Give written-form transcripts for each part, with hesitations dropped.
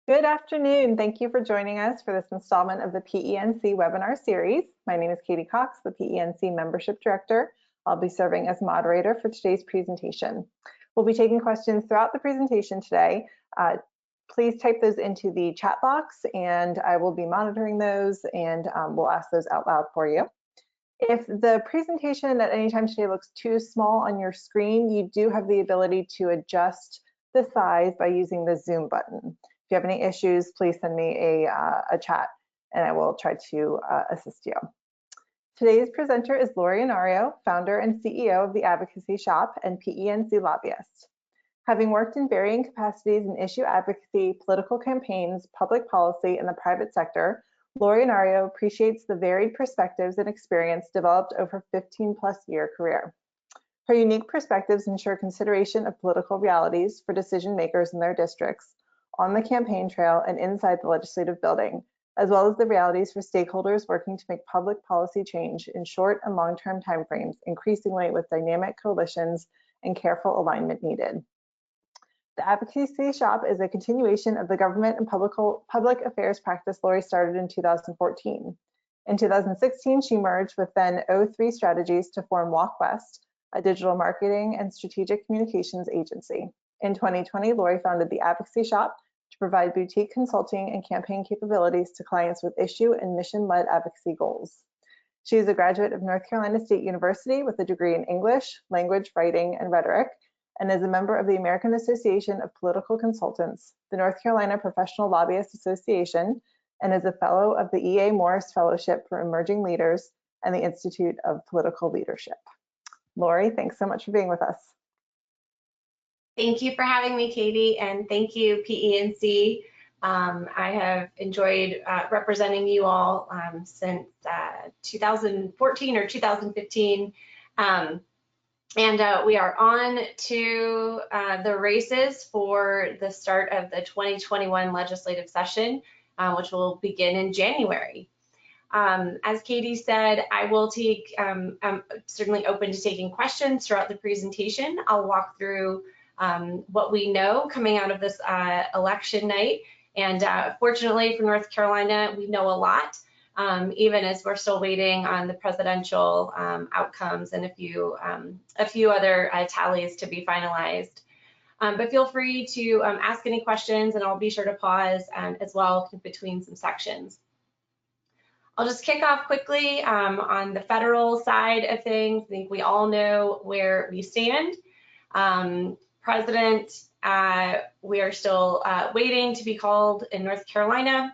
Good afternoon. Thank you for joining us for this installment of the PENC webinar series. My name is Katie Cox, the PENC Membership Director. I'll be serving as moderator for today's presentation. We'll be taking questions throughout the presentation today. Please type those into the chat box and I will be monitoring those and we'll ask those out loud for you. If the presentation at any time today looks too small on your screen, you do have the ability to adjust the size by using the Zoom button. If you have any issues, please send me a chat and I will try to assist you. Today's presenter is Lori Inario, founder and CEO of the Advocacy Shop and PENC lobbyist. Having worked in varying capacities in issue advocacy, political campaigns, public policy, and the private sector, Lori Inario appreciates the varied perspectives and experience developed over a 15-plus-year career. Her unique perspectives ensure consideration of political realities for decision makers in their districts, on the campaign trail and inside the legislative building, as well as the realities for stakeholders working to make public policy change in short and long-term timeframes, increasingly with dynamic coalitions and careful alignment needed. The Advocacy Shop is a continuation of the government and public affairs practice Lori started in 2014. In 2016, she merged with then O3 Strategies to form WalkWest, a digital marketing and strategic communications agency. In 2020, Lori founded the Advocacy Shop to provide boutique consulting and campaign capabilities to clients with issue and mission-led advocacy goals. She is a graduate of North Carolina State University with a degree in English, language, writing, and rhetoric, and is a member of the American Association of Political Consultants, the North Carolina Professional Lobbyist Association, and is a fellow of the E.A. Morris Fellowship for Emerging Leaders and the Institute of Political Leadership. Lori, thanks so much for being with us. Thank you for having me, Katie, and thank you, PENC. I have enjoyed representing you all since 2014 or 2015. And we are on to the races for the start of the 2021 legislative session, which will begin in January. As Katie said, I will take, I'm certainly open to taking questions throughout the presentation. I'll walk through what we know coming out of this election night. And fortunately for North Carolina, we know a lot, even as we're still waiting on the presidential outcomes and a few other tallies to be finalized. But feel free to ask any questions and I'll be sure to pause as well between some sections. I'll just kick off quickly on the federal side of things. I think we all know where we stand. President, we are still waiting to be called in North Carolina.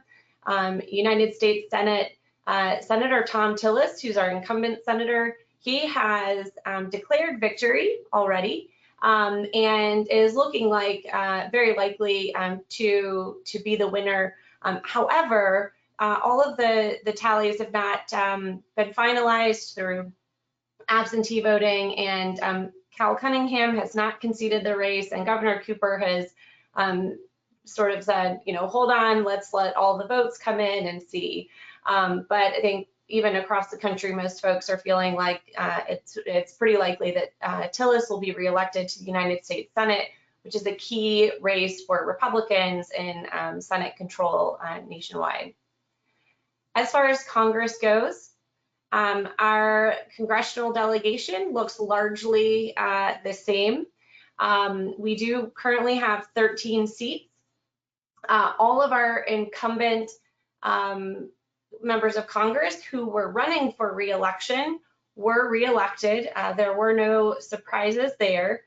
United States Senate, Senator Thom Tillis, who's our incumbent senator, he has declared victory already and is looking like very likely to be the winner. However, all of the tallies have not been finalized through absentee voting, and Cal Cunningham has not conceded the race, and Governor Cooper has sort of said, you know, hold on, let's let all the votes come in and see. But I think even across the country, most folks are feeling like it's pretty likely that Tillis will be reelected to the United States Senate, which is a key race for Republicans in Senate control nationwide. As far as Congress goes, our congressional delegation looks largely the same. We do currently have 13 seats. All of our incumbent members of Congress who were running for re-election were re-elected. There were no surprises there.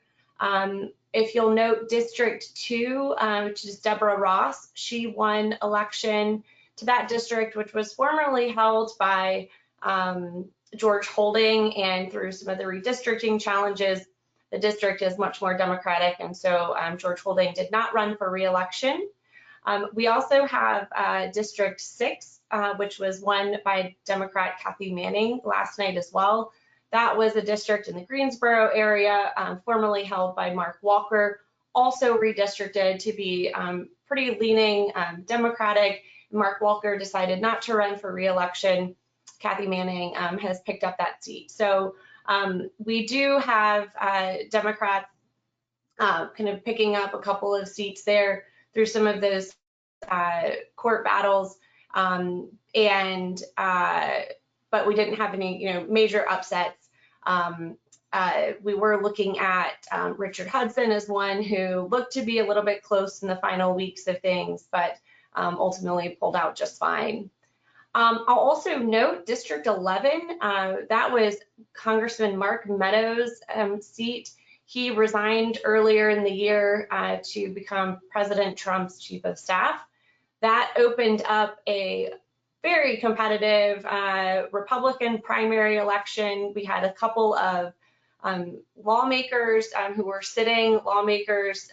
If you'll note, District 2, which is Deborah Ross, she won election to that district, which was formerly held by George Holding, and through some of the redistricting challenges, the district is much more Democratic, and so George Holding did not run for re-election. We also have District 6, which was won by Democrat Kathy Manning last night as well. That was a district in the Greensboro area, formerly held by Mark Walker, also redistricted to be pretty leaning Democratic. Mark Walker decided not to run for re-election. Kathy Manning has picked up that seat. So we do have Democrats kind of picking up a couple of seats there through some of those court battles, but we didn't have any, major upsets. We were looking at Richard Hudson as one who looked to be a little bit close in the final weeks of things, but ultimately pulled out just fine. I'll also note District 11, that was Congressman Mark Meadows' seat. He resigned earlier in the year to become President Trump's chief of staff. That opened up a very competitive Republican primary election. We had a couple of lawmakers who were sitting, lawmakers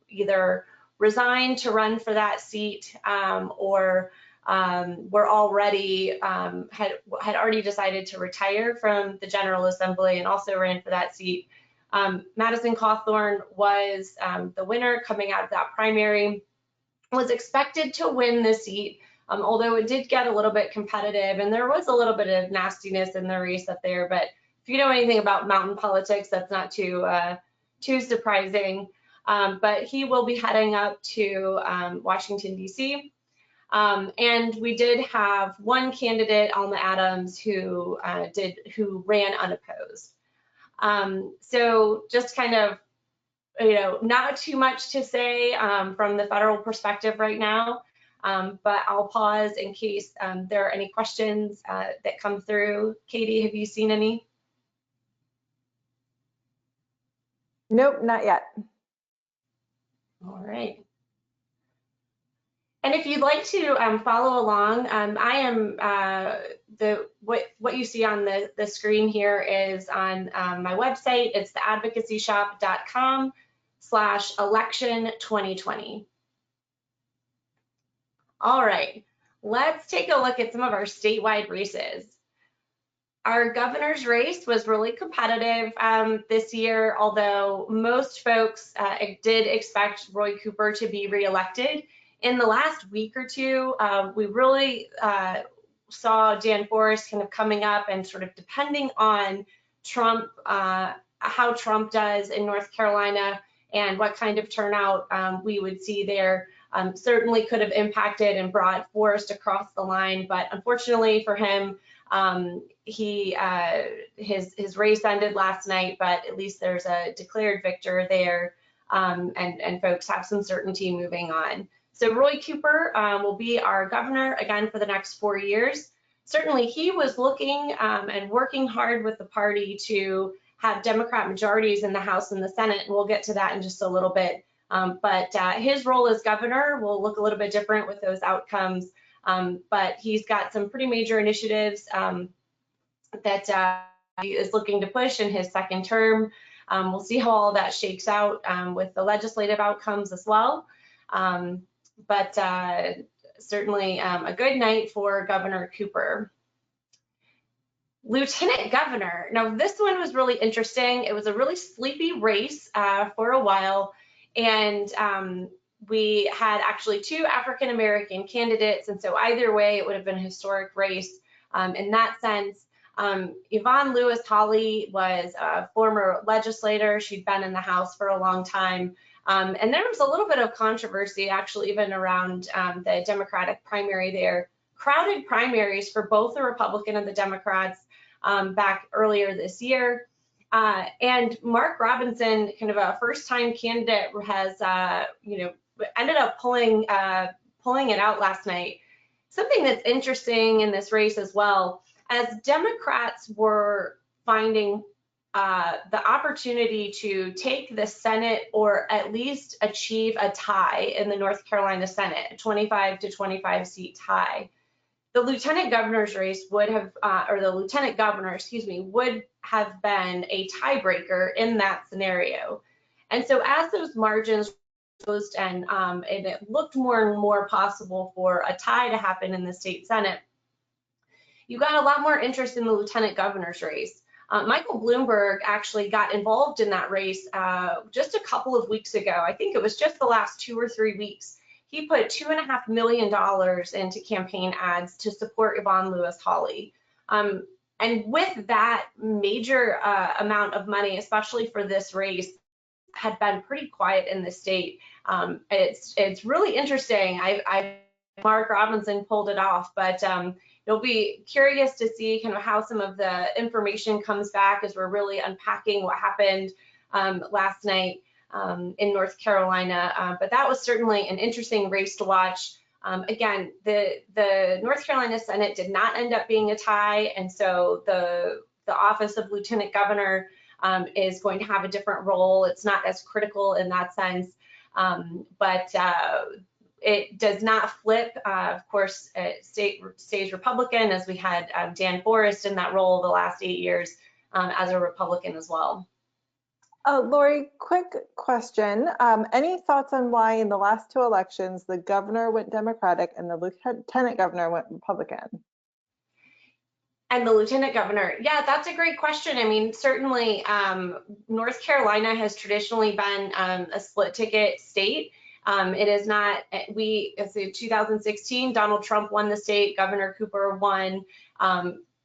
either resigned to run for that seat or were already had already decided to retire from the General Assembly and also ran for that seat. Madison Cawthorn was the winner coming out of that primary, was expected to win the seat, although it did get a little bit competitive and there was a little bit of nastiness in the race up there. But if you know anything about mountain politics, that's not too surprising. But he will be heading up to Washington, D.C. And we did have one candidate, Alma Adams, who ran unopposed. So just kind of, not too much to say from the federal perspective right now, but I'll pause in case there are any questions that come through. Katie, have you seen any? Nope, not yet. All right. And if you'd like to follow along, I am what you see on the screen here is on my website. It's theadvocacyshop.com/election2020. All right, let's take a look at some of our statewide races. Our governor's race was really competitive this year, although most folks did expect Roy Cooper to be reelected. In the last week or two, we really saw Dan Forest kind of coming up and sort of depending on Trump, how Trump does in North Carolina and what kind of turnout we would see there. Certainly could have impacted and brought Forest across the line, but unfortunately for him, his race ended last night, but at least there's a declared victor there, and folks have some certainty moving on. So Roy Cooper will be our governor again for the next 4 years. Certainly he was looking and working hard with the party to have Democrat majorities in the House and the Senate, and we'll get to that in just a little bit. But his role as governor will look a little bit different with those outcomes. But he's got some pretty major initiatives that he is looking to push in his second term. We'll see how all that shakes out with the legislative outcomes as well. But certainly a good night for Governor Cooper. Lieutenant Governor. Now this one was really interesting. It was a really sleepy race for a while, and we had actually 2 African-American candidates, and so either way it would have been a historic race in that sense. Yvonne Lewis-Hawley was a former legislator. She'd been in the House for a long time. And there was a little bit of controversy actually even around the Democratic primary there. Crowded primaries for both the Republican and the Democrats back earlier this year. And Mark Robinson, kind of a first-time candidate, has ended up pulling it out last night. Something that's interesting in this race as well, as Democrats were finding the opportunity to take the Senate or at least achieve a tie in the North Carolina Senate, a 25 to 25 seat tie. The lieutenant governor's race would have, or the lieutenant governor, excuse me, would have been a tiebreaker in that scenario. And so as those margins closed and it looked more and more possible for a tie to happen in the state Senate, you got a lot more interest in the lieutenant governor's race. Michael Bloomberg actually got involved in that race just a couple of weeks ago. I think it was just the last 2 or 3 weeks. He put $2.5 million into campaign ads to support Yvonne Lewis-Hawley. And with that major amount of money, especially for this race, had been pretty quiet in the state. It's really interesting. Mark Robinson pulled it off, but you'll be curious to see kind of how some of the information comes back as we're really unpacking what happened last night in North Carolina. But that was certainly an interesting race to watch. Again, the North Carolina Senate did not end up being a tie, and so the office of Lieutenant Governor is going to have a different role. It's not as critical in that sense, but it does not flip. Of course, stays Republican, as we had Dan Forest in that role the last 8 years as a Republican as well. Lori, quick question. Any thoughts on why in the last 2 elections the governor went Democratic and the lieutenant governor went Republican? And the lieutenant governor, yeah, that's a great question. I mean, certainly North Carolina has traditionally been a split ticket state. It is not, it's 2016, Donald Trump won the state, Governor Cooper won,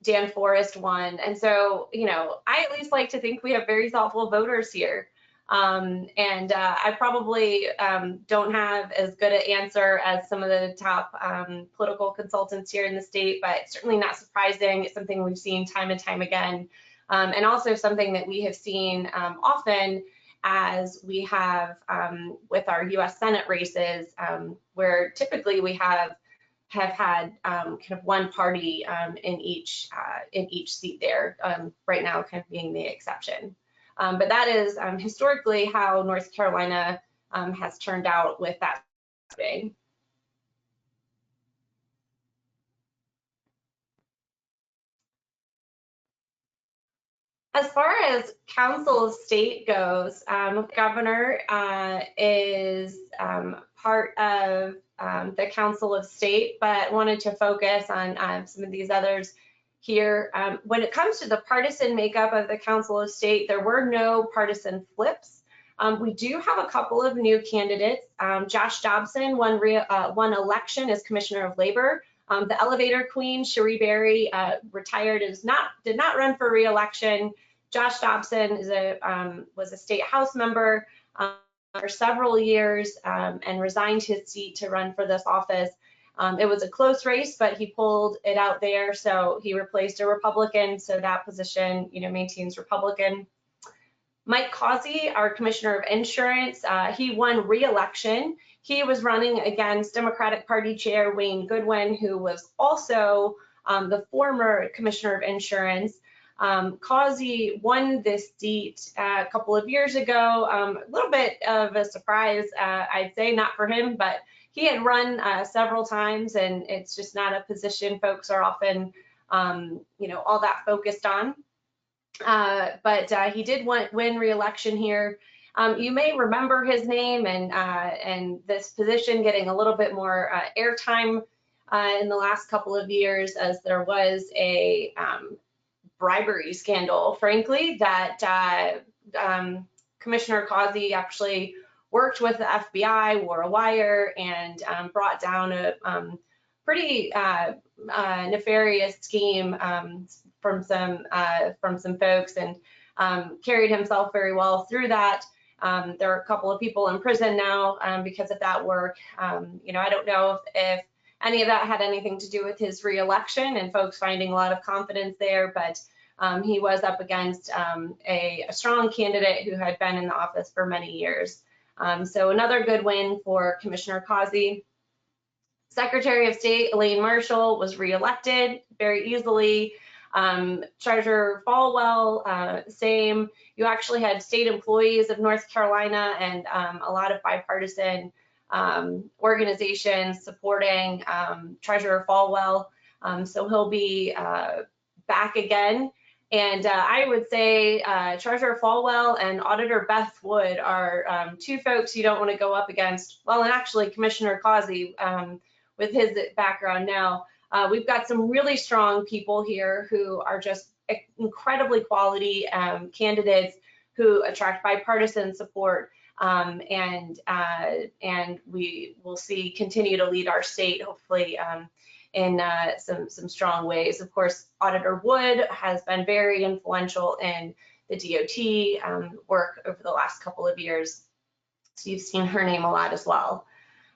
Dan Forest won. And so, you know, I at least like to think we have very thoughtful voters here. I probably don't have as good an answer as some of the top political consultants here in the state, but certainly not surprising. It's something we've seen time and time again, and also something that we have seen often as we have with our U.S. Senate races, where typically we have had kind of one party in each seat there. Right now, kind of being the exception. But that is historically how North Carolina has turned out with that thing. As far as Council of State goes, Governor is part of the Council of State, but wanted to focus on some of these others here. When it comes to the partisan makeup of the Council of State, there were no partisan flips. We do have a couple of new candidates. Josh Dobson won election as Commissioner of Labor. The elevator queen, Cherie Berry, retired and did not run for re-election. Josh Dobson was a state house member for several years and resigned his seat to run for this office. It was a close race, but he pulled it out there, so he replaced a Republican, so that position, you know, maintains Republican. Mike Causey, our Commissioner of Insurance, he won re-election. He was running against Democratic Party Chair Wayne Goodwin, who was also the former Commissioner of Insurance. Causey won this seat a couple of years ago. A little bit of a surprise, I'd say, not for him, but he had run several times, and it's just not a position folks are often, you know, all that focused on. But he did win re-election here. You may remember his name and this position getting a little bit more airtime in the last couple of years, as there was a bribery scandal, frankly, that Commissioner Causey actually worked with the FBI, wore a wire, and brought down a pretty nefarious scheme from some folks, and carried himself very well through that. There are a couple of people in prison now because of that work. You know, I don't know if any of that had anything to do with his re-election and folks finding a lot of confidence there, but he was up against a strong candidate who had been in the office for many years. So another good win for Commissioner Causey. Secretary of State Elaine Marshall was re-elected very easily. Treasurer Falwell, same. You actually had state employees of North Carolina and a lot of bipartisan organizations supporting Treasurer Falwell. So he'll be back again. And I would say Treasurer Falwell and Auditor Beth Wood are two folks you don't want to go up against. Well, and actually Commissioner Causey, with his background now, we've got some really strong people here who are just incredibly quality candidates who attract bipartisan support, and we will see continue to lead our state, hopefully, in some strong ways. Of course, Auditor Wood has been very influential in the DOT work over the last couple of years. So you've seen her name a lot as well.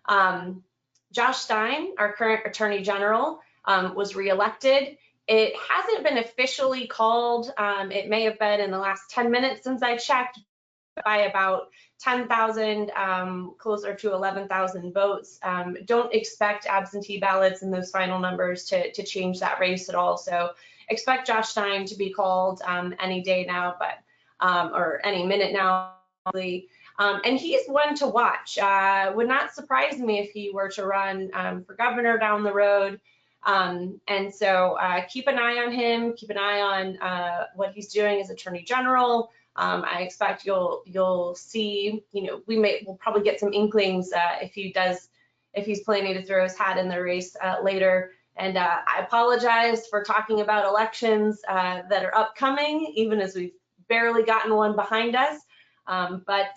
Josh Stein, our current Attorney General, was reelected. It hasn't been officially called. It may have been in the last 10 minutes since I checked, by about 10,000, closer to 11,000 votes. Don't expect absentee ballots in those final numbers to change that race at all. So expect Josh Stein to be called any day now, or any minute now. And he's one to watch. Would not surprise me if he were to run for governor down the road. And so keep an eye on him, keep an eye on what he's doing as Attorney General. I expect you'll see, we'll probably get some inklings if he's planning to throw his hat in the race later. And I apologize for talking about elections that are upcoming, even as we've barely gotten one behind us. But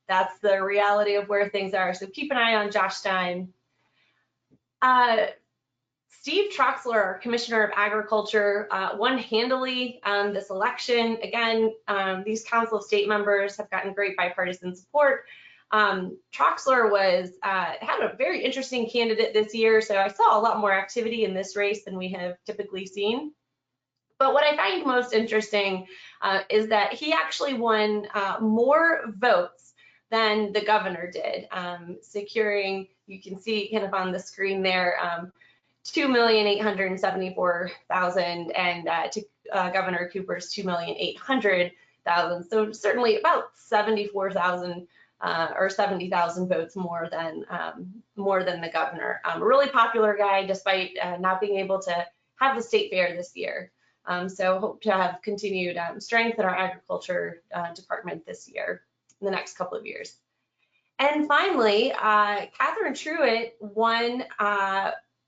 that's the reality of where things are. So keep an eye on Josh Stein. Steve Troxler, our Commissioner of Agriculture, won handily this election. Again, these Council of State members have gotten great bipartisan support. Troxler had a very interesting candidate this year, so I saw a lot more activity in this race than we have typically seen. But what I find most interesting is that he actually won more votes than the governor did, securing, you can see kind of on the screen there, 2,874,000, and to Governor Cooper's 2,800,000. So certainly about 74,000 or 70,000 votes more than the governor. A really popular guy, despite not being able to have the state fair this year. So hope to have continued strength in our agriculture department this year, in the next couple of years. And finally, Catherine Truitt won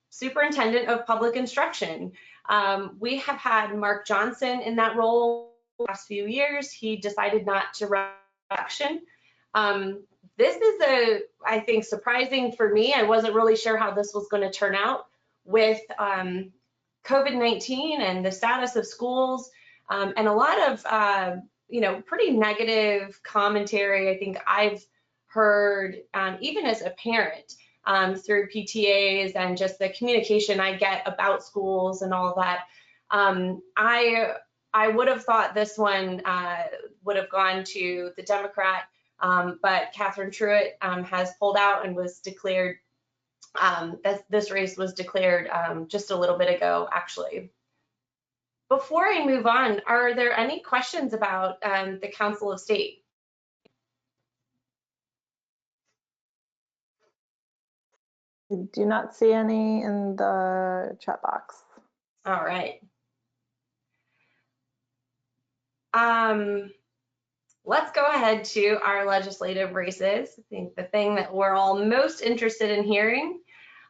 Superintendent of Public Instruction. We have had Mark Johnson in that role the last few years. He decided not to run for election. This is I think, surprising for me. I wasn't really sure how this was going to turn out with COVID-19 and the status of schools, and a lot of, pretty negative commentary I think I've heard, even as a parent, through PTAs and just the communication I get about schools and all that. I would have thought this one would have gone to the Democrat, but Catherine Truitt has pulled out and was declared, this race was declared just a little bit ago, actually. Before I move on, are there any questions about the Council of State? I do not see any in the chat box. All right. Let's go ahead to our legislative races. I think the thing that we're all most interested in hearing.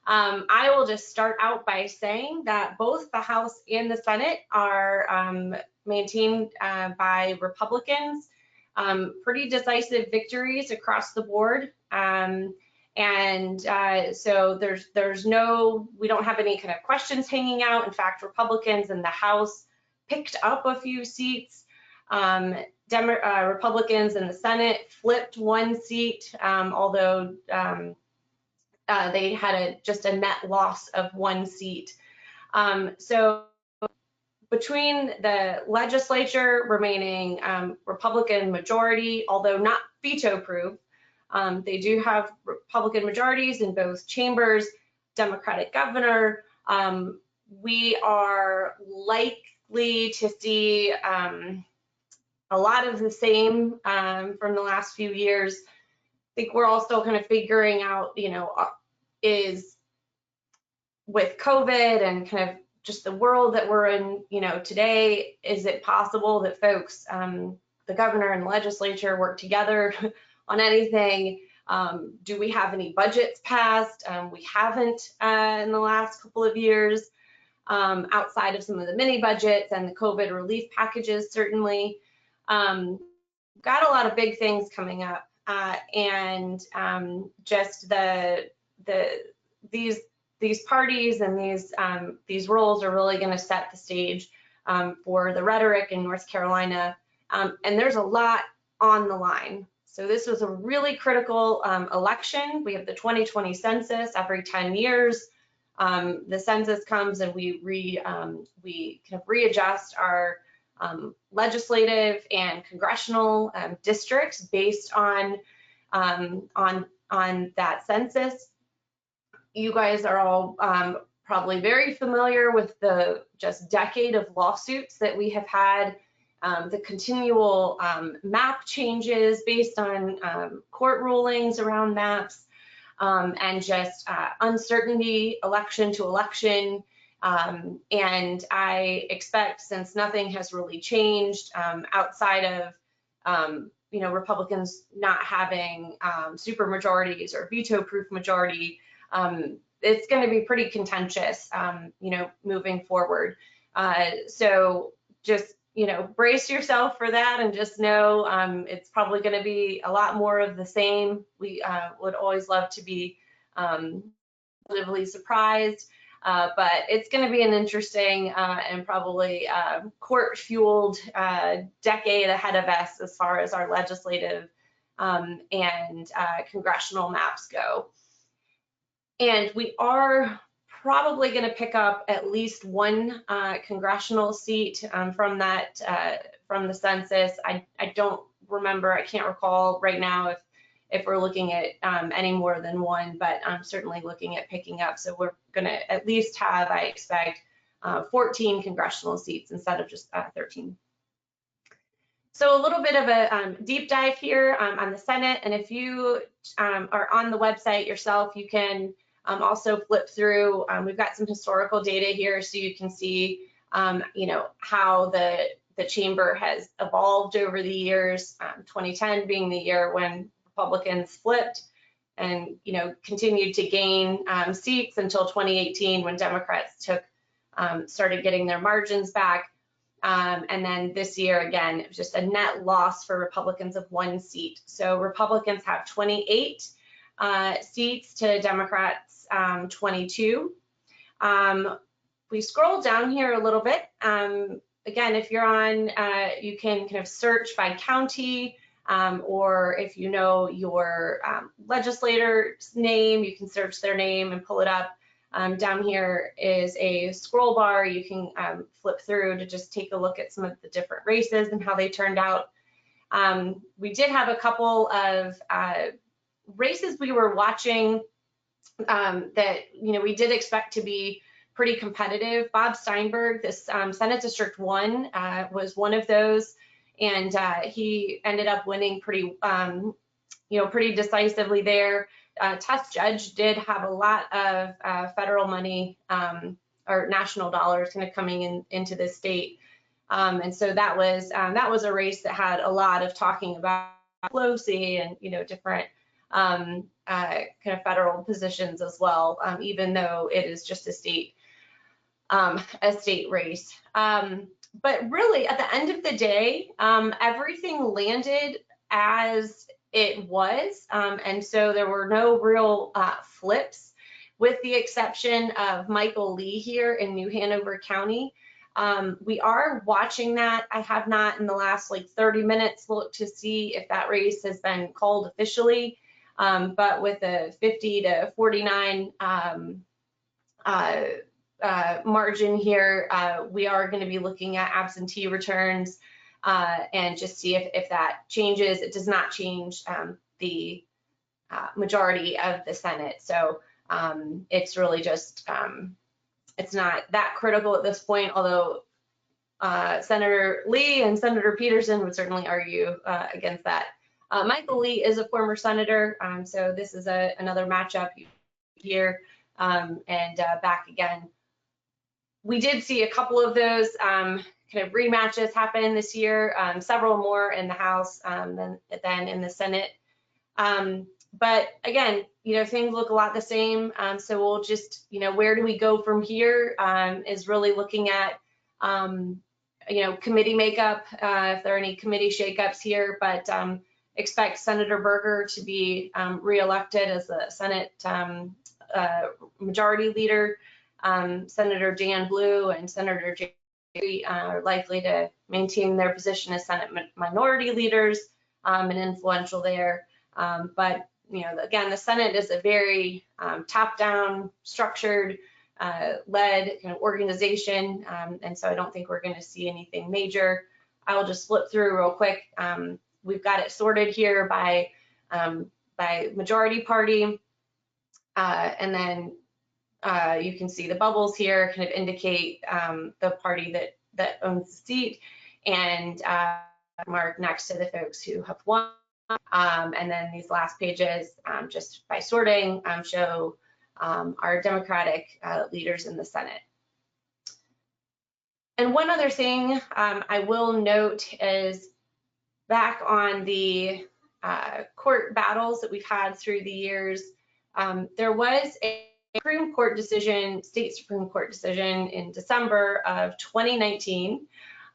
I will just start out by saying that both the House and the Senate are maintained by Republicans. Pretty decisive victories across the board. So we don't have any kind of questions hanging out. In fact, Republicans in the House picked up a few seats. Republicans in the Senate flipped one seat, although they had just a net loss of one seat. So between the legislature remaining Republican majority, although not veto-proof, they do have Republican majorities in both chambers, Democratic governor. We are likely to see a lot of the same from the last few years. I think we're all still kind of figuring out, is with COVID and kind of just the world that we're in, today, is it possible that folks, the governor and the legislature work together on anything? Do we have any budgets passed? We haven't in the last couple of years, outside of some of the mini budgets and the COVID relief packages, certainly. Got a lot of big things coming up, and just these parties and these roles are really going to set the stage for the rhetoric in North Carolina and there's a lot on the line. So this was a really critical election. We have the 2020 census every 10 years. The census comes and we kind of readjust our legislative and congressional districts based on that census. You guys are all probably very familiar with the just decade of lawsuits that we have had, the continual map changes based on court rulings around maps, and just uncertainty election to election. And I expect, since nothing has really changed outside of Republicans not having super majorities or veto-proof majority, it's going to be pretty contentious, moving forward. So just brace yourself for that, and just know it's probably going to be a lot more of the same. We would always love to be positively surprised. But it's going to be an interesting and probably court-fueled decade ahead of us as far as our legislative and congressional maps go. And we are probably going to pick up at least one congressional seat from the census. I don't remember, I can't recall right now if we're looking at any more than one, but I'm certainly looking at picking up. So we're going to at least have, I expect, 14 congressional seats instead of just 13. So a little bit of a deep dive here on the Senate. And if you are on the website yourself, you can also flip through. We've got some historical data here, so you can see, how the chamber has evolved over the years. 2010 being the year when Republicans flipped and continued to gain seats until 2018, when Democrats started getting their margins back. And then this year, again, it was just a net loss for Republicans of 1 seat. So Republicans have 28 seats to Democrats 22. We scroll down here a little bit. Again, if you're on, you can kind of search by county, or if you know your legislator's name, you can search their name and pull it up. Down here is a scroll bar. You can flip through to just take a look at some of the different races and how they turned out. We did have a couple of races we were watching that we did expect to be pretty competitive. Bob Steinberg, this Senate District 1, was one of those, and he ended up winning pretty decisively there. Test Judge did have a lot of federal money or national dollars kind of coming into this state, and so that was a race that had a lot of talking about Pelosi and different kind of federal positions as well, even though it is just a state race. But really, at the end of the day, everything landed as it was, and so there were no real flips, with the exception of Michael Lee here in New Hanover County. We are watching that. I have not in the last 30 minutes looked to see if that race has been called officially, but with a 50 to 49 margin here, we are going to be looking at absentee returns and just see if that changes. It does not change the majority of the Senate. So it's really just, it's not that critical at this point, although Senator Lee and Senator Peterson would certainly argue against that. Michael Lee is a former senator, so this is another matchup here, and back again. We did see a couple of those kind of rematches happen this year, several more in the House than in the Senate. But again, things look a lot the same. So we'll just, where do we go from here is really looking at, committee makeup, if there are any committee shakeups here, but expect Senator Berger to be reelected as the Senate majority leader. Senator Dan Blue and Senator likely to maintain their position as Senate minority leaders and influential there. But again, the Senate is a very top-down, structured, led kind of organization, and so I don't think we're going to see anything major. I will just flip through real quick. We've got it sorted here by majority party, and then you can see the bubbles here kind of indicate the party that owns the seat, and mark next to the folks who have won. And then these last pages, just by sorting, show our Democratic leaders in the Senate. And one other thing I will note is back on the court battles that we've had through the years, there was a Supreme Court decision, state Supreme Court decision in December of 2019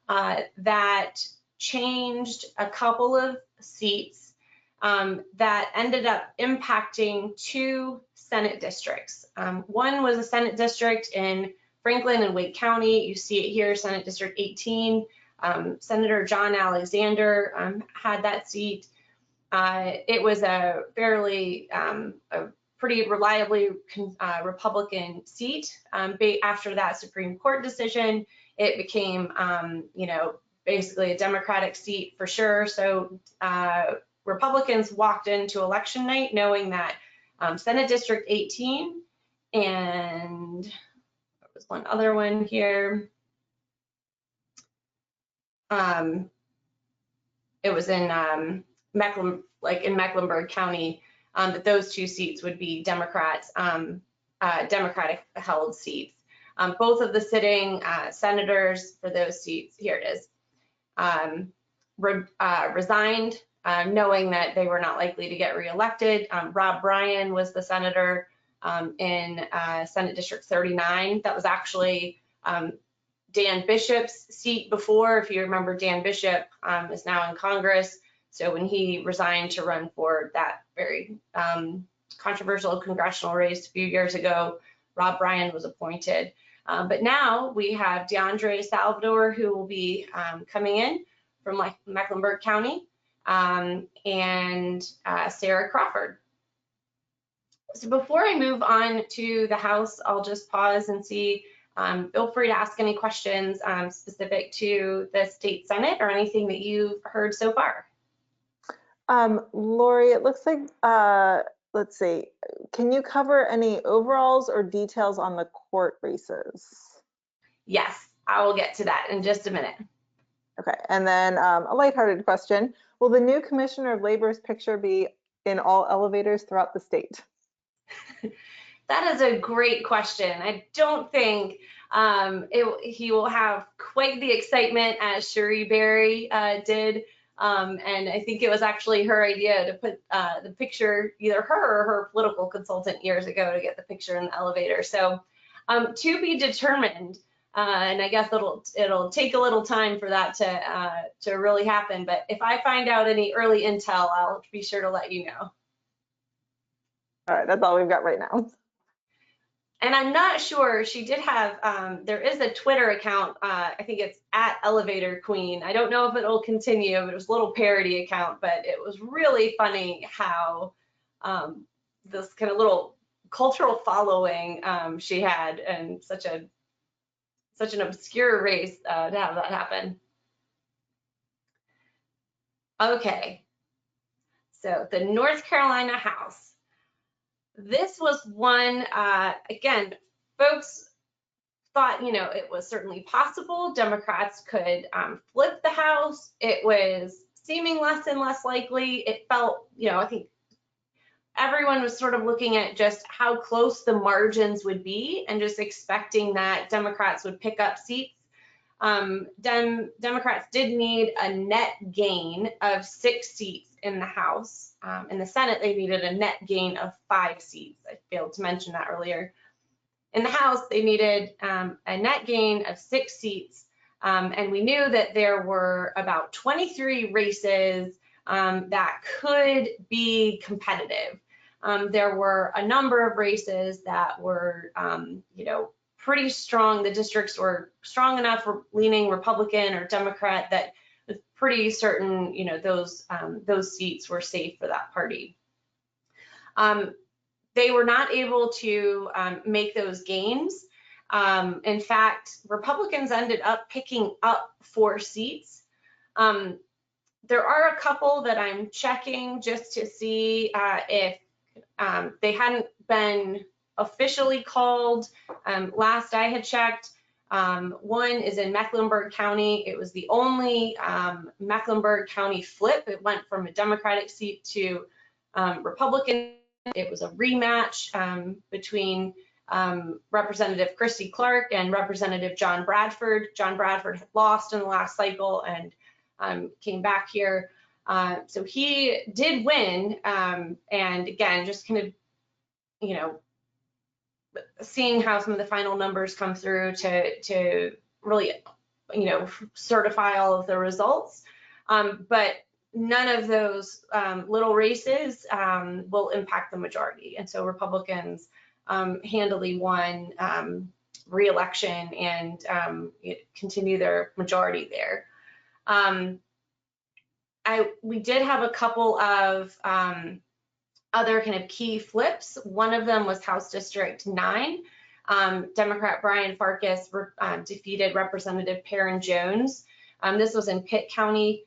that changed a couple of seats that ended up impacting two Senate districts. One was a Senate district in Franklin and Wake County. You see it here, Senate District 18. Senator John Alexander had that seat. It was a fairly, a pretty reliably Republican seat. After that Supreme Court decision, it became, basically a Democratic seat for sure. So Republicans walked into election night knowing that Senate District 18 and there was one other one here. It was in Mecklenburg County, that those two seats would be Democratic held seats. Both of the sitting senators for those seats, here it is, resigned, knowing that they were not likely to get reelected. Rob Bryan was the senator in Senate District 39. That was actually Dan Bishop's seat before. If you remember, Dan Bishop is now in Congress. So when he resigned to run for that very controversial congressional race a few years ago, Rob Bryan was appointed. But now we have DeAndre Salvador, who will be coming in from Mecklenburg County, and Sarah Crawford. So before I move on to the House, I'll just pause and see, feel free to ask any questions specific to the state Senate or anything that you've heard so far. Lori, it looks like, let's see, can you cover any overalls or details on the court races? Yes, I will get to that in just a minute. Okay, and then a lighthearted question. Will the new Commissioner of Labor's picture be in all elevators throughout the state? That is a great question. I don't think he will have quite the excitement as Cherie Berry did. And I think it was actually her idea to put the picture, either her or her political consultant years ago, to get the picture in the elevator. So to be determined, and I guess it'll take a little time for that to really happen. But if I find out any early intel, I'll be sure to let you know. All right, that's all we've got right now. And I'm not sure, she did have, there is a Twitter account, I think it's @ElevatorQueen. I don't know if it'll continue, but it was a little parody account, but it was really funny how this kind of little cultural following she had, and such an obscure race to have that happen. Okay, so the North Carolina House. This was one, again, folks thought, it was certainly possible Democrats could flip the House. It was seeming less and less likely. It felt, I think everyone was sort of looking at just how close the margins would be and just expecting that Democrats would pick up seats. Democrats did need a net gain of 6 seats in the House. In the Senate, they needed a net gain of 5 seats. I failed to mention that earlier. In the House, they needed a net gain of 6 seats. And we knew that there were about 23 races that could be competitive. There were a number of races that were, pretty strong. The districts were strong enough, leaning Republican or Democrat, that was pretty certain, you know, those seats were safe for that party. They were not able to make those gains. In fact, Republicans ended up picking up 4 seats. There are a couple that I'm checking just to see if they hadn't been officially called. Last I had checked, one is in Mecklenburg County. It was the only Mecklenburg County flip. It went from a Democratic seat to Republican. It was a rematch between Representative Christy Clark and Representative John Bradford. John Bradford had lost in the last cycle and came back here. So he did win. And again, just kind of, you know, seeing how some of the final numbers come through to really, you know, certify all of the results. But none of those little races will impact the majority. And so Republicans handily won re-election and continue their majority there. We did have a couple of other kind of key flips. One of them was House District 9. Democrat Brian Farkas defeated Representative Perrin Jones. This was in Pitt County.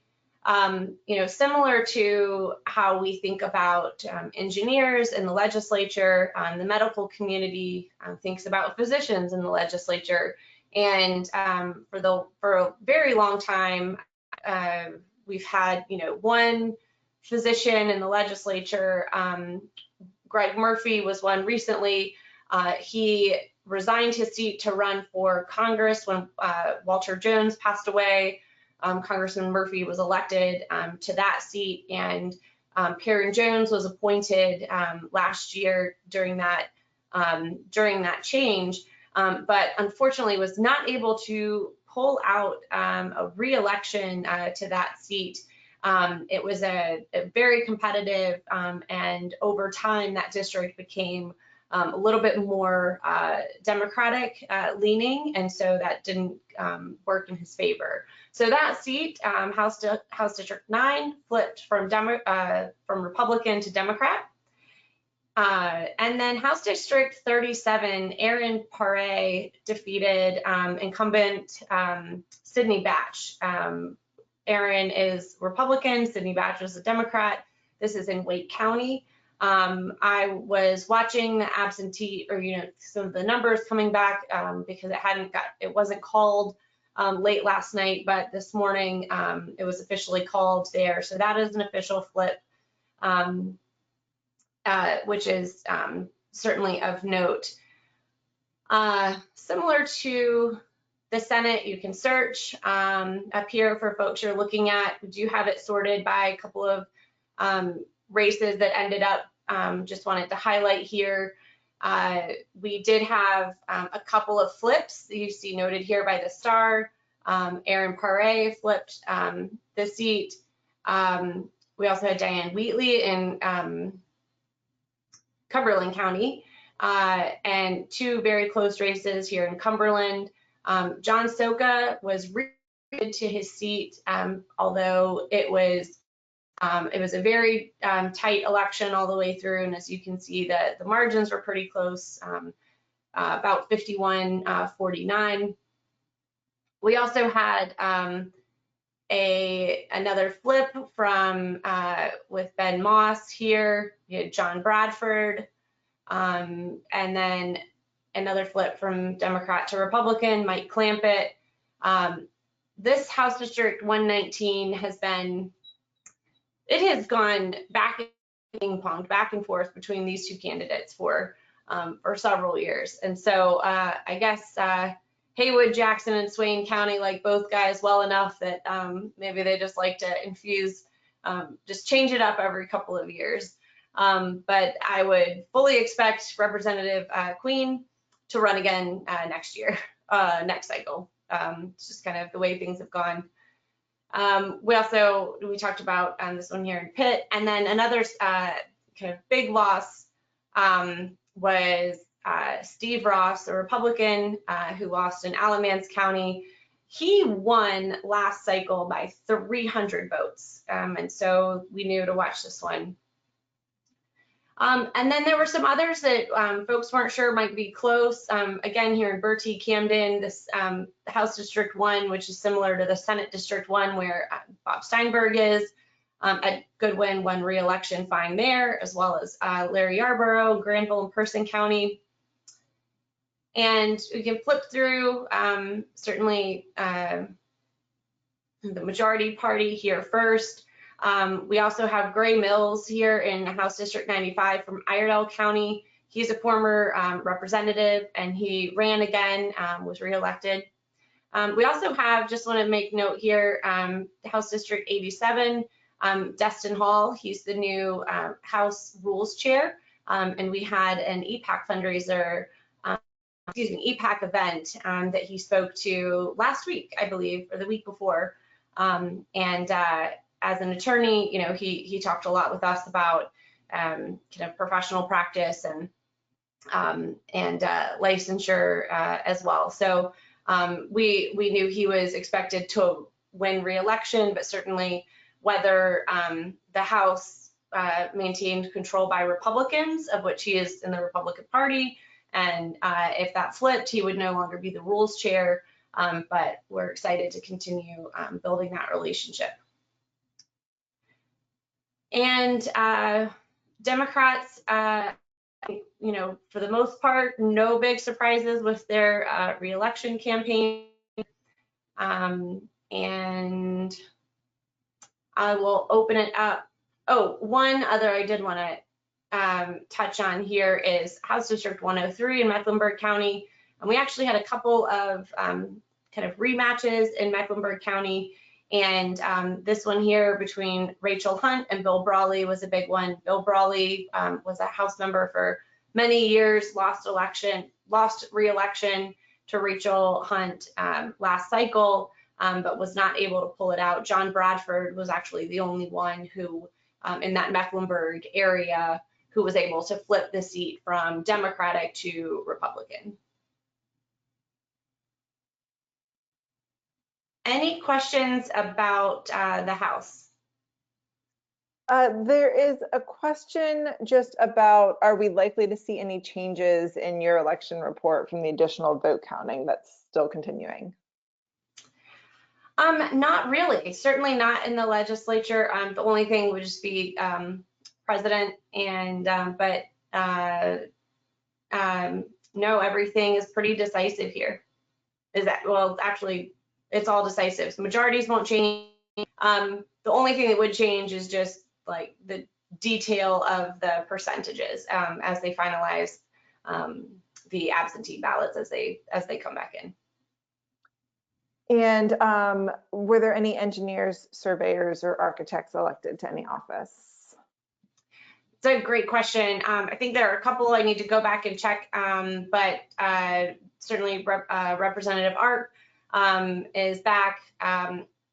You know, similar to how we think about engineers in the legislature, the medical community thinks about physicians in the legislature. And for a very long time, we've had, you know, one physician in the legislature. Greg Murphy was one recently. He resigned his seat to run for Congress when Walter Jones passed away. Congressman Murphy was elected to that seat, and Perrin Jones was appointed last year during that change, but unfortunately was not able to pull out a re-election to that seat. It was a very competitive, and over time that district became a little bit more Democratic leaning, and so that didn't work in his favor. So that seat, House District 9, flipped from Republican to Democrat. And then House District 37, Aaron Paré defeated incumbent Sidney Batch. Aaron is Republican, Sidney Batch was a Democrat. This is in Wake County. I was watching the absentee, or, you know, some of the numbers coming back because it wasn't called late last night, but this morning it was officially called there. So that is an official flip, which is certainly of note. Similar to the Senate, you can search up here for folks you're looking at. We do have it sorted by a couple of races that ended up. Just wanted to highlight here. We did have a couple of flips that you see noted here by the star. Aaron Paré flipped the seat. We also had Diane Wheatley in Cumberland County, and 2 very close races here in Cumberland. John Soka was re-elected to his seat, although it was a very tight election all the way through, and as you can see, the margins were pretty close, about 51-49. We also had another flip from with Ben Moss here. You had John Bradford, and then another flip from Democrat to Republican, Mike Clampett. This House District 119 has gone ping-ponged back and forth between these 2 candidates for several years. And so I guess Haywood, Jackson, and Swain County like both guys well enough that maybe they just like to infuse, just change it up every couple of years. But I would fully expect Representative Queen to run again next year, next cycle. It's just kind of the way things have gone. We talked about this one here in Pitt, and then another kind of big loss was Steve Ross, a Republican who lost in Alamance County. He won last cycle by 300 votes. And so we knew to watch this one. And then there were some others that folks weren't sure might be close. Again, here in Bertie, Camden, this House District 1, which is similar to the Senate District 1 where Bob Steinberg is. Ed Goodwin won re-election fine there, as well as Larry Yarborough, Granville and Person County. And we can flip through, certainly the majority party here first. We also have Gray Mills here in House District 95 from Iredell County. He's a former representative and he ran again, was reelected. We also have, just want to make note here, House District 87, Destin Hall. He's the new House Rules Chair. And we had an EPAC fundraiser, EPAC event that he spoke to last week, I believe, or the week before. As an attorney, you know, he talked a lot with us about kind of professional practice and licensure as well. So we knew he was expected to win re-election, but certainly whether the House maintained control by Republicans, of which he is in the Republican Party, and if that flipped, he would no longer be the rules chair. But we're excited to continue building that relationship. And Democrats, you know, for the most part, no big surprises with their re-election campaign. And I will open it up. Oh, one other I did want to touch on here is House District 103 in Mecklenburg County. And we actually had a couple of kind of rematches in Mecklenburg County. And this one here between Rachel Hunt and Bill Brawley was a big one. Bill Brawley was a House member for many years, lost re-election to Rachel Hunt last cycle, but was not able to pull it out. John Bradford was actually the only one who, in that Mecklenburg area, who was able to flip the seat from Democratic to Republican. Any questions about the House? There is a question just about, are we likely to see any changes in your election report from the additional vote counting that's still continuing? Not really, certainly not in the legislature. The only thing would just be president, and no, everything is pretty decisive here. Is that, well, actually, it's all decisive. So majorities won't change. The only thing that would change is just like the detail of the percentages as they finalize the absentee ballots as they come back in. And were there any engineers, surveyors, or architects elected to any office? It's a great question. I think there are a couple I need to go back and check, but certainly Representative Art is back.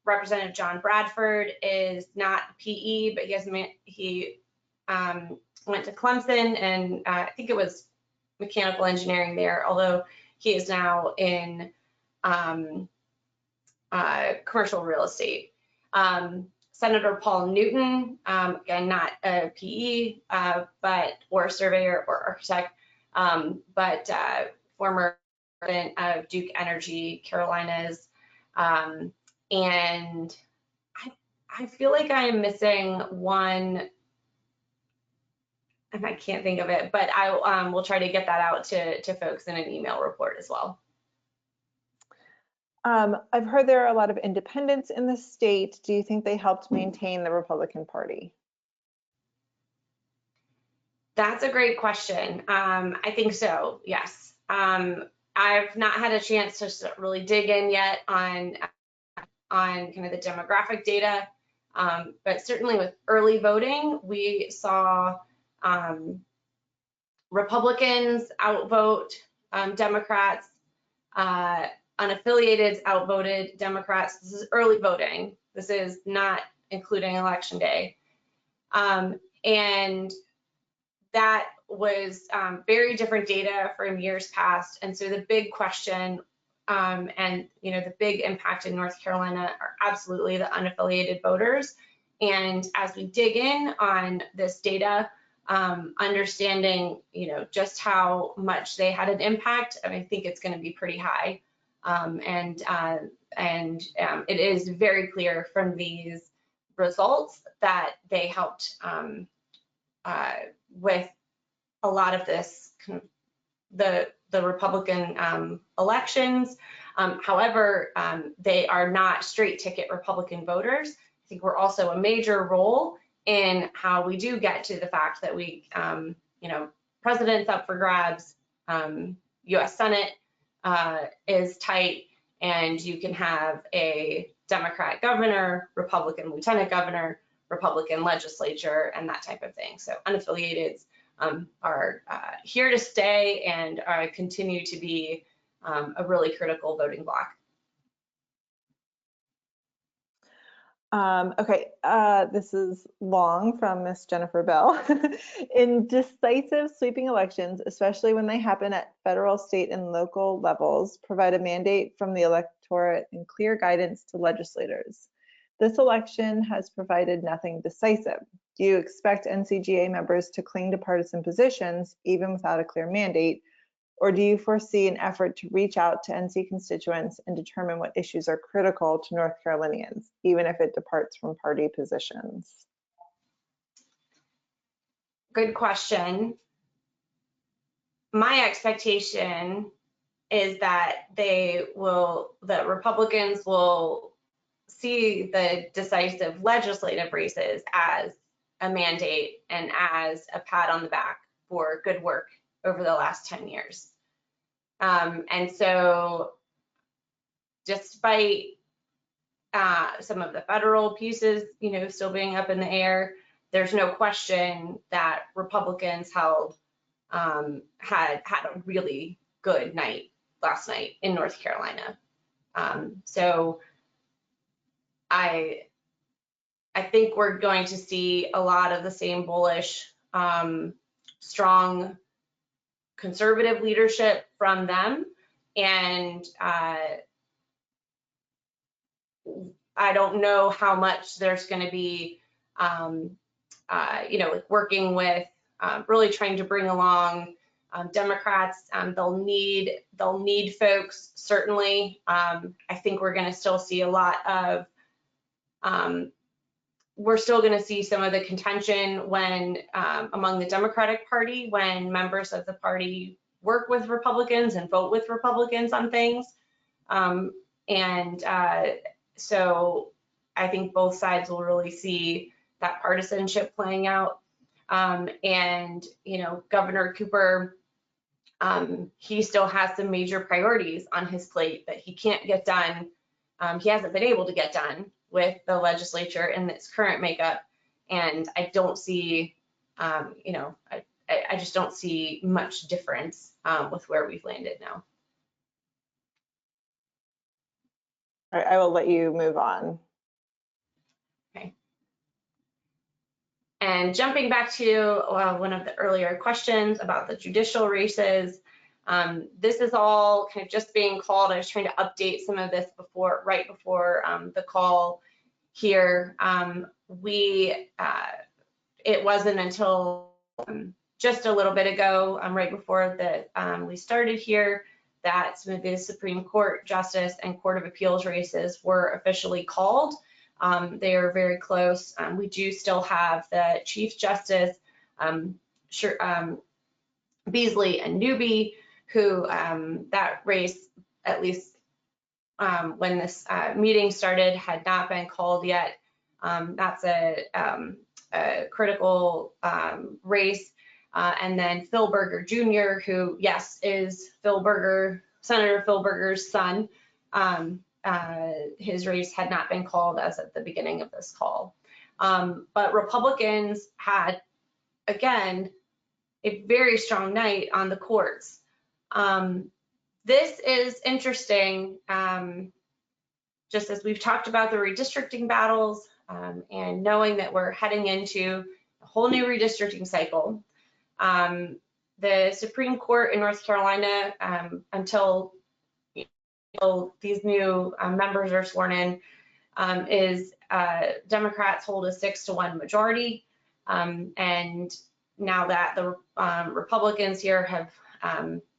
Representative John Bradford is not PE, but he went to Clemson, and I think it was mechanical engineering there, although he is now in commercial real estate. Senator Paul Newton, again, not a PE, or a surveyor or architect, but former president of Duke Energy Carolinas. And I feel like I am missing one, and I can't think of it, but I will try to get that out to folks in an email report as well. I've heard there are a lot of independents in the state. Do you think they helped maintain the Republican Party? That's a great question. I think so, yes. I've not had a chance to really dig in yet on kind of the demographic data, but certainly with early voting, we saw Republicans outvote Democrats, unaffiliated outvoted Democrats. This is early voting. This is not including election day. And that was very different data from years past. And so the big question and the big impact in North Carolina are absolutely the unaffiliated voters. And as we dig in on this data, understanding just how much they had an impact, I think it's going to be pretty high. And it is very clear from these results that they helped with a lot of this, the Republican elections. However, they are not straight ticket Republican voters. I think we're also a major role in how we do get to the fact that we, president's up for grabs, US Senate is tight, and you can have a Democrat governor, Republican lieutenant governor, Republican legislature, and that type of thing. So unaffiliateds are here to stay and continue to be a really critical voting bloc. Okay, this is long from Miss Jennifer Bell. In decisive sweeping elections, especially when they happen at federal, state, and local levels, provide a mandate from the electorate and clear guidance to legislators. This election has provided nothing decisive. Do you expect NCGA members to cling to partisan positions even without a clear mandate? Or do you foresee an effort to reach out to NC constituents and determine what issues are critical to North Carolinians, even if it departs from party positions? Good question. My expectation is that the Republicans will see the decisive legislative races as a mandate and as a pat on the back for good work over the last 10 years. And so despite some of the federal pieces, still being up in the air, there's no question that Republicans had a really good night last night in North Carolina. So I think we're going to see a lot of the same bullish, strong conservative leadership from them. And I don't know how much there's going to be, working with really trying to bring along Democrats. They'll need folks, certainly. I think we're going to still see a lot of, we're still going to see some of the contention when among the Democratic Party, when members of the party work with Republicans and vote with Republicans on things. So I think both sides will really see that partisanship playing out. Governor Cooper, he still has some major priorities on his plate that he can't get done. He hasn't been able to get done with the legislature in its current makeup. And I don't see, I just don't see much difference with where we've landed now. All right, I will let you move on. Okay. And jumping back to one of the earlier questions about the judicial races, this is all kind of just being called. I was trying to update some of this right before the call here. It wasn't until just a little bit ago, right before we started here, that some of the Supreme Court Justice and Court of Appeals races were officially called. They are very close. We do still have the Chief Justice, Beasley and Newby, who that race, at least when this meeting started, had not been called yet. That's a critical race. And then Phil Berger Jr., who, yes, is Senator Phil Berger's son. His race had not been called as at the beginning of this call. But Republicans had, again, a very strong night on the courts. This is interesting, just as we've talked about the redistricting battles and knowing that we're heading into a whole new redistricting cycle. The Supreme Court in North Carolina, until these new members are sworn in, is Democrats hold a 6-to-1 majority. And now that the Republicans here have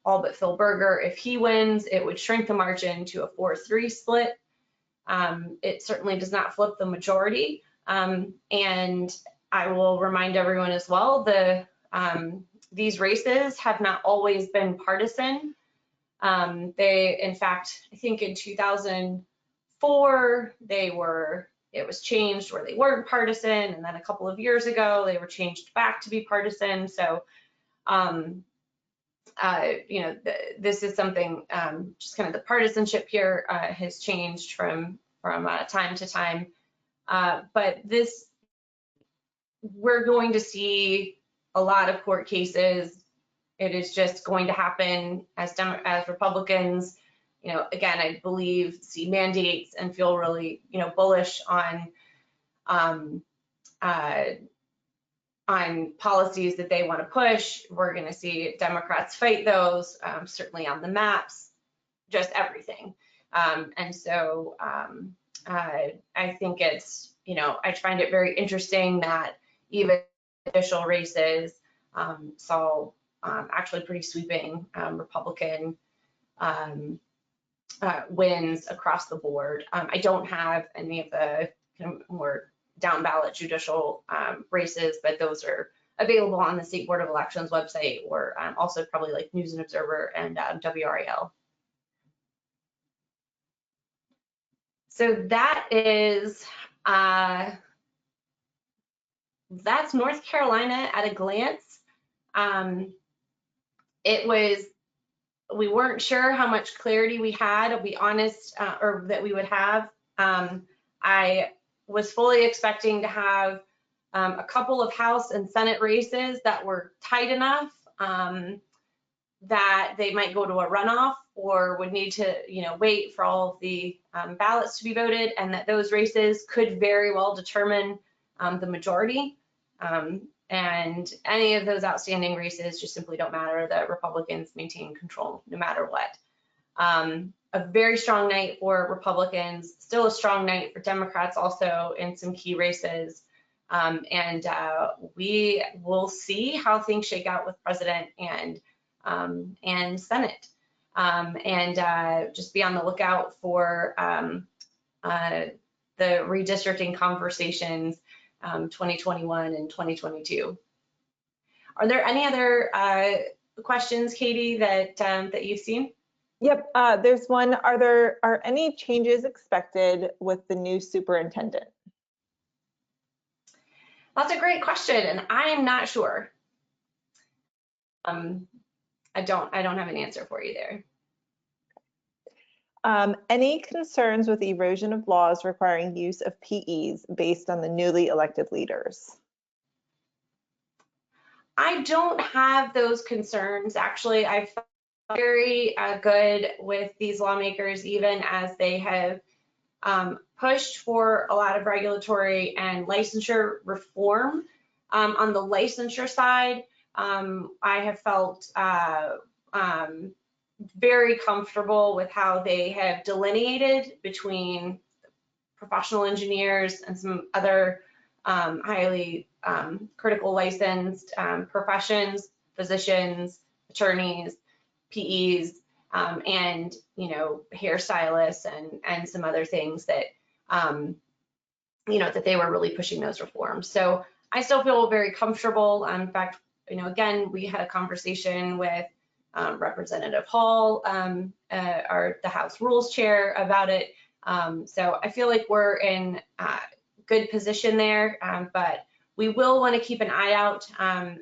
all but Phil Berger, if he wins, it would shrink the margin to a 4-3 split. It certainly does not flip the majority. And I will remind everyone as well, these races have not always been partisan. They, in fact, I think in 2004, it was changed where they weren't partisan. And then a couple of years ago, they were changed back to be partisan. So, this is something, just kind of the partisanship here has changed from time to time. But we're going to see a lot of court cases. It is just going to happen as Republicans, again, I believe, see mandates and feel really, bullish on policies that they want to push. We're going to see Democrats fight those, certainly on the maps, just everything. And so I think it's, I find it very interesting that even official races saw actually pretty sweeping Republican wins across the board. I don't have any of the kind of more down ballot judicial races, but those are available on the State Board of Elections website, or also probably like News and Observer and WRAL. So that is, that's North Carolina at a glance. We weren't sure how much clarity we had, I'll be honest, or that we would have. I was fully expecting to have a couple of House and Senate races that were tight enough that they might go to a runoff, or would need to, wait for all of the ballots to be voted, and that those races could very well determine the majority. And any of those outstanding races just simply don't matter. The Republicans maintain control no matter what. A very strong night for Republicans, still a strong night for Democrats also in some key races. And we will see how things shake out with President and Senate. And just be on the lookout for the redistricting conversations 2021 and 2022. Are there any other questions, Katie, that you've seen? Yep, there's one. Are any changes expected with the new superintendent? That's a great question, and I'm not sure. I don't have an answer for you there. Any concerns with erosion of laws requiring use of PEs based on the newly elected leaders? I don't have those concerns. Actually, I felt very good with these lawmakers, even as they have pushed for a lot of regulatory and licensure reform. On the licensure side, I have felt very comfortable with how they have delineated between professional engineers and some other highly critical licensed professions, physicians, attorneys, PEs, and hairstylists and some other things that that they were really pushing those reforms. So I still feel very comfortable. In fact, again, we had a conversation with Representative Hall, the House Rules Chair, about it. So I feel like we're in good position there, but we will want to keep an eye out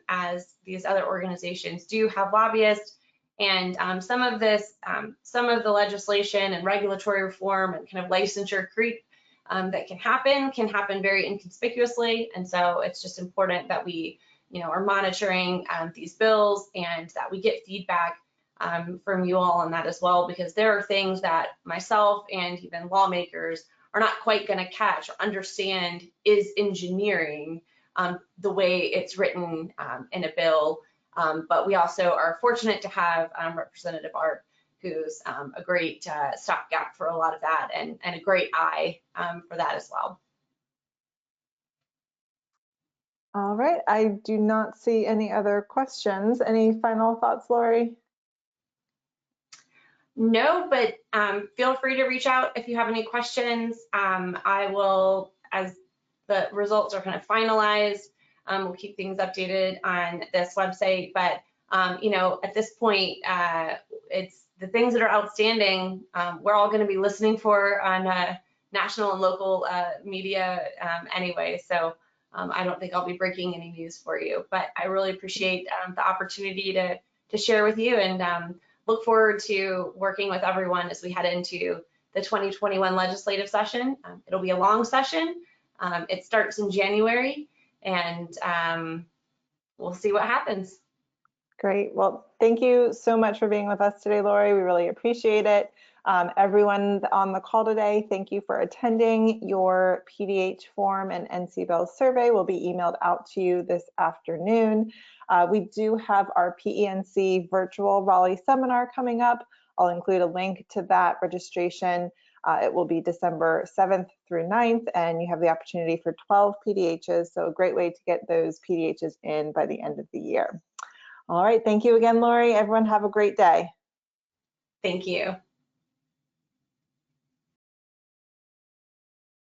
as these other organizations do have lobbyists, and some of the legislation and regulatory reform and kind of licensure creep that can happen very inconspicuously. And so it's just important that we are monitoring these bills, and that we get feedback from you all on that as well, because there are things that myself and even lawmakers are not quite going to catch or understand is engineering the way it's written in a bill. But we also are fortunate to have Representative Art, who's a great stopgap for a lot of that and a great eye for that as well. All right, I do not see any other questions. Any final thoughts, Lori? No, but feel free to reach out if you have any questions. I will, as the results are kind of finalized, we'll keep things updated on this website. But, you know, at this point, it's the things that are outstanding, we're all going to be listening for on national and local media anyway. So I don't think I'll be breaking any news for you, but I really appreciate the opportunity to share with you, and look forward to working with everyone as we head into the 2021 legislative session. It'll be a long session. It starts in January, and we'll see what happens. Great. Well, thank you so much for being with us today, Lori. We really appreciate it. Everyone on the call today, thank you for attending. Your PDH form and NC Bell survey will be emailed out to you this afternoon. We do have our PENC virtual Raleigh seminar coming up. I'll include a link to that registration. It will be December 7th through 9th, and you have the opportunity for 12 PDHs, so a great way to get those PDHs in by the end of the year. All right, thank you again, Lori. Everyone have a great day. Thank you.